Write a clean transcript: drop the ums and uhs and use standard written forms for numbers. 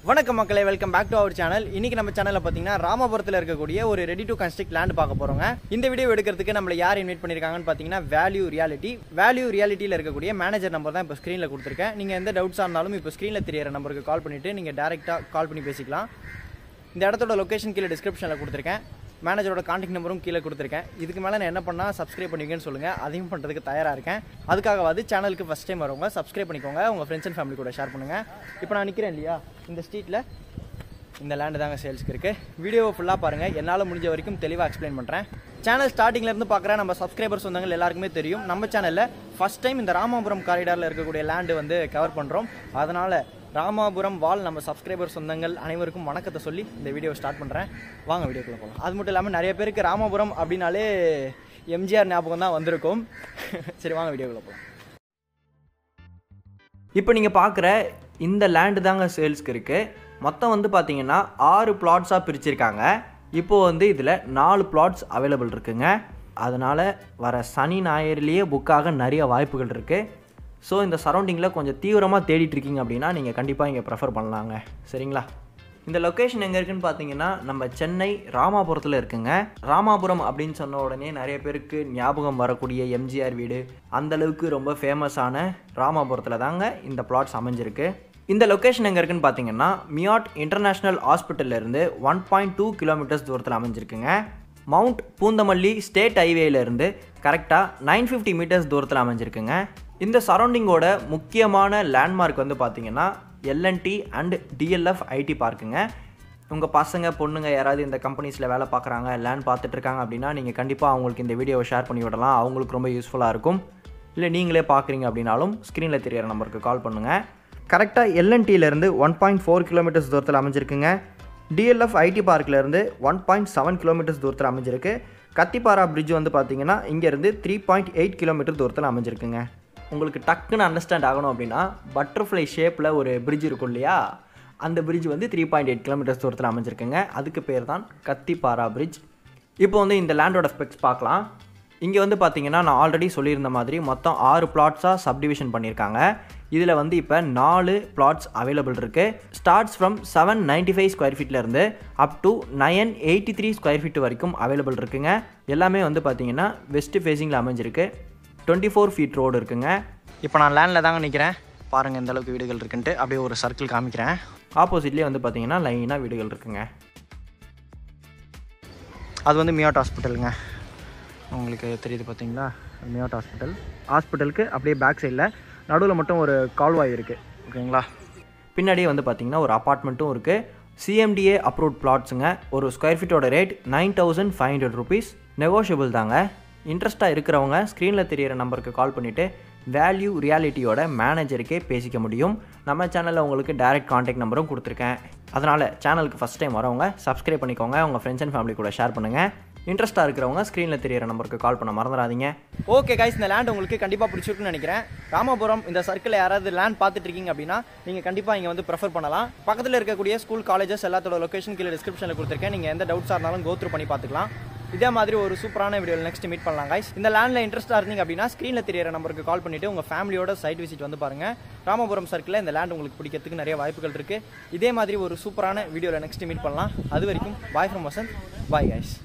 வணக்கம் மக்களே, welcome back to our channel. இன்னைக்கு நம்ம சேனல்ல பாத்தீங்கன்னா ராமபுரத்தில் இருக்கக்கூடிய ஒரு ரெடி டு கன்ஸ்ட்ரக்ட் லேண்ட் பார்க்க போறோங்க. இந்த வீடியோ எடுக்கிறதுக்கு நம்மள யார் இன்வைட் பண்ணிருக்காங்கன்னு பாத்தீங்கன்னா வேல்யூ ரியாலிட்டியில இருக்கக்கூடிய மேனேஜர் நம்பர் தான் இப்போ ஸ்கிரீன்ல கொடுத்துருக்கேன். நீங்க எந்த டவுட்ஸா இருந்தாலும் இப்போ ஸ்கிரீன்ல தெரியற நம்பருக்கு கால் பண்ணிட்டு நீங்க டைரக்டா கால் பண்ணி பேசிக்கலாம். இந்த இடத்தோட லொகேஷன் கீழே டிஸ்கிரிப்ஷன்ல கொடுத்துருக்கேன். மேனேஜரோட கான்டாக்ட் நம்பரும் கீழே கொடுத்துருக்கேன். இதுக்கு மேலே நான் என்ன பண்ணால் சப்ஸ்கிரைப் பண்ணிக்கன்னு சொல்லுங்கள். அதையும் பண்ணுறதுக்கு தயாராக இருக்கேன். அதுக்காகவாது சேனலுக்கு ஃபஸ்ட் டைம் வரவங்க சப்ஸ்கிரைப் பண்ணிக்கோங்க. உங்கள் ஃப்ரெண்ட்ஸ் அண்ட் ஃபேமிலி கூட ஷேர் பண்ணுங்கள். இப்போ நான் நிற்கிறேன் இல்லையா, இந்த ஸ்ட்ரீட்டில் இந்த லேண்டு தாங்க சேல்ஸ்க்கு இருக்குது. வீடியோவை ஃபுல்லாக பாருங்கள். என்னால் முடிஞ்ச வரைக்கும் தெளிவாக எக்ஸ்பிளைன் பண்ணுறேன். சேனல் ஸ்டார்டிங்லேருந்து பார்க்குற நம்ம சப்ஸ்கிரைபர்ஸ் வந்தவங்க எல்லாருக்குமே தெரியும், நம்ம சேனலில் ஃபஸ்ட் டைம் இந்த ராமபுரம் காரிடாரில் இருக்கக்கூடிய லேண்டு வந்து கவர் பண்ணுறோம். அதனால் ராமபுரம் வால் நம்ம சப்ஸ்கிரைபர் சொந்தங்கள் அனைவருக்கும் வணக்கத்தை சொல்லி இந்த வீடியோ ஸ்டார்ட் பண்ணுறேன். வாங்க வீடியோக்குள்ளே போகலாம். அது மட்டும் இல்லாமல் நிறைய பேருக்கு ராமபுரம் அப்படின்னாலே எம்ஜிஆர் ஞாபகம் தான் வந்திருக்கும். சரி, வாங்க வீடியோக்குள்ளே போகலாம். இப்போ நீங்கள் பார்க்குற இந்த லேண்டு தாங்க சேல்ஸ்க்கு இருக்குது. மொத்தம் வந்து பார்த்தீங்கன்னா 6 பிளாட்ஸாக பிரிச்சிருக்காங்க. இப்போது வந்து இதில் 4 பிளாட்ஸ் அவைலபிள் இருக்குங்க. அதனால் வர சனி ஞாயிறுலேயே புக்காக நிறைய வாய்ப்புகள் இருக்குது. ஸோ இந்த சரௌண்டிங்கில் கொஞ்சம் தீவிரமாக தேடிட்டுருக்கீங்க அப்படின்னா நீங்கள் கண்டிப்பாக இங்கே ப்ரெஃபர் பண்ணலாங்க. சரிங்களா? இந்த லொக்கேஷன் எங்கே இருக்குதுன்னு பார்த்தீங்கன்னா நம்ம சென்னை ராமாபுரத்தில் இருக்குங்க. ராமாபுரம் அப்படின்னு சொன்ன உடனே நிறைய பேருக்கு ஞாபகம் வரக்கூடிய எம்ஜிஆர் வீடு, அந்தளவுக்கு ரொம்ப ஃபேமஸான ராமாபுரத்தில் தாங்க இந்த பிளாட்ஸ் அமைஞ்சிருக்கு. இந்த லொக்கேஷன் எங்கே இருக்குதுன்னு பார்த்தீங்கன்னா மியாட் இன்டர்நேஷ்னல் ஹாஸ்பிட்டல்லேருந்து 1.2 கிலோமீட்டர்ஸ் தூரத்தில் அமைஞ்சிருக்குங்க. மவுண்ட் பூந்தமல்லி ஸ்டேட் ஹைவேலேருந்து கரெக்டாக 950 மீட்டர்ஸ் தூரத்தில் அமைஞ்சிருக்குங்க. இந்த சரௌண்டிங்கோட முக்கியமான லேண்ட்மார்க் வந்து பார்த்திங்கன்னா எல்என்டி அண்ட் டிஎல்எஃப் ஐடி பார்க்குங்க. உங்கள் பசங்க பொண்ணுங்க யாராவது இந்த கம்பெனிஸில் வேலை பார்க்குறாங்க, லேண்ட் பார்த்துட்ருக்காங்க அப்படின்னா நீங்கள் கண்டிப்பாக அவங்களுக்கு இந்த வீடியோவை ஷேர் பண்ணி விடலாம். அவங்களுக்கு ரொம்ப யூஸ்ஃபுல்லாக இருக்கும். இல்லை நீங்களே பார்க்குறீங்க அப்படின்னாலும் ஸ்க்ரீனில் தெரியிற நம்பருக்கு கால் பண்ணுங்கள். கரெக்டாக எல்என்டியிலேருந்து 1.4 கிலோமீட்டர்ஸ் தூரத்தில் அமைஞ்சிருக்குங்க. டிஎல்எஃப் ஐடி பார்க்கிலேருந்து 1.7 கிலோமீட்டர்ஸ் தூரத்தில் அமைஞ்சிருக்கு. கத்திப்பாரா பிரிட்ஜ் வந்து பார்த்திங்கன்னா இங்கேருந்து 3.8 கிலோமீட்டர் தூரத்தில் அமைஞ்சிருக்குங்க. உங்களுக்கு டக்குன்னு அண்டர்ஸ்டாண்ட் ஆகணும் அப்படின்னா பட்டர்ஃப்ளை ஷேப்பில் ஒரு பிரிட்ஜ் இருக்கும் இல்லையா, அந்த பிரிட்ஜ் வந்து 3.8 கிலோமீட்டர்ஸ் தூரத்தில் அமைஞ்சிருக்குங்க. அதுக்கு பேர் தான் கத்திப்பாரா பிரிட்ஜ். இப்போ வந்து இந்த லேண்டோட ஸ்பெக்ஸ் பார்க்கலாம். இங்கே வந்து பார்த்திங்கன்னா நான் ஆல்ரெடி சொல்லியிருந்த மாதிரி மொத்தம் 6 பிளாட்ஸாக சப்டிவிஷன் பண்ணியிருக்காங்க. இதில் வந்து இப்போ 4 பிளாட்ஸ் அவைலபிள் இருக்குது. ஸ்டார்ட்ஸ் ஃப்ரம் 795 ஸ்கொயர் ஃபீட்லேருந்து அப் டு 983 ஸ்கொயர் ஃபீட் வரைக்கும் அவைலபிள் இருக்குங்க. எல்லாமே வந்து பார்த்திங்கன்னா வெஸ்ட் ஃபேஸிங்கில் அமைஞ்சிருக்கு. 24 ஃபீட் ரோடு இருக்குங்க. இப்போ நான் லேண்டில் தாங்க நிற்கிறேன். பாருங்கள் எந்த அளவுக்கு வீடுகள் இருக்குன்ட்டு. அப்படியே ஒரு சர்க்கிள் காமிக்கிறேன். ஆப்போசிட்லேயே வந்து பார்த்திங்கன்னா லைனாக வீடுகள் இருக்குங்க. அது வந்து மியாட் ஹாஸ்பிட்டலுங்க. உங்களுக்கு தெரியுது பார்த்தீங்களா, மியாட் ஹாஸ்பிட்டலுக்கு அப்படியே பேக் சைடில் நடுவில் மட்டும் ஒரு கால்வாய் இருக்குது. ஓகேங்களா? பின்னாடியே வந்து பார்த்திங்கன்னா ஒரு அப்பார்ட்மெண்ட்டும் இருக்குது. சிஎம்டிஏ அப்ரூவ்ட் பிளாட்ஸுங்க. ஒரு ஸ்கொயர் ஃபீட்டோட ரேட் 9500 ருபீஸ். நெகோஷியபிள் தாங்க. இன்ட்ரெஸ்ட்டாக இருக்கிறவங்க ஸ்க்ரீனில் தெரியிற நம்பருக்கு கால் பண்ணிவிட்டு வேல்யூ ரியாலிட்டியோட மேனேஜருக்கே பேசிக்க முடியும். நம்ம சேனலில் உங்களுக்கு டைரக்ட் கான்டாக்ட் நம்பரும் கொடுத்துருக்கேன். அதனால் சேனலுக்கு ஃபஸ்ட் டைம் வரவங்க சப்ஸ்கிரைப் பண்ணிக்கோங்க. உங்கள் ஃப்ரெண்ட்ஸ் அண்ட் ஃபேமிலி கூட ஷேர் பண்ணுங்கள். இன்ட்ரெஸ்ட்டாக இருக்கிறவங்க ஸ்க்ரீனில் தெரியிற நம்பருக்கு கால் பண்ண மறந்துடாதீங்க. ஓகே கைஸ், இந்த லேண்ட் உங்களுக்கு கண்டிப்பாக பிடிச்சிருக்குன்னு நினைக்கிறேன். ராமபுரம் இந்த சர்க்கிளில் யாராவது லேண்ட் பார்த்துட்டு இருக்கீங்க அப்படின்னா நீங்கள் கண்டிப்பாக இங்கே வந்து ப்ரெஃபர் பண்ணலாம். பக்கத்தில் இருக்கக்கூடிய ஸ்கூல், காலேஜஸ் எல்லாத்தோட லொக்கேஷன் கீழே டிஸ்கிரிப்ஷனில் கொடுத்துருக்கேன். நீங்கள் எந்த டவுட்ஸாக இருந்தாலும் கோத்ரூ பண்ணி பார்த்துக்கலாம். இதே மாதிரி ஒரு சூப்பரான வீடியோவில் நெக்ஸ்ட் மீட் பண்ணலாம் கைஸ். இந்த லேண்டில் இன்ட்ரெஸ்ட்டாக இருந்தீங்க அப்படின்னா ஸ்க்ரீனில் தெரியிற நம்பருக்கு கால் பண்ணிவிட்டு உங்கள் ஃபேமிலியோட சைட் விசிட் வந்து பாருங்கள். ராமபுரம் சர்க்கிளில் இந்த லேண்ட் உங்களுக்கு பிடிக்கிறதுக்கு நிறைய வாய்ப்புகள் இருக்குது. இதே மாதிரி ஒரு சூப்பரான வீடியோவில் நெக்ஸ்ட் மீட் பண்ணலாம். அது வரைக்கும் bye from Vasanth. Bye guys.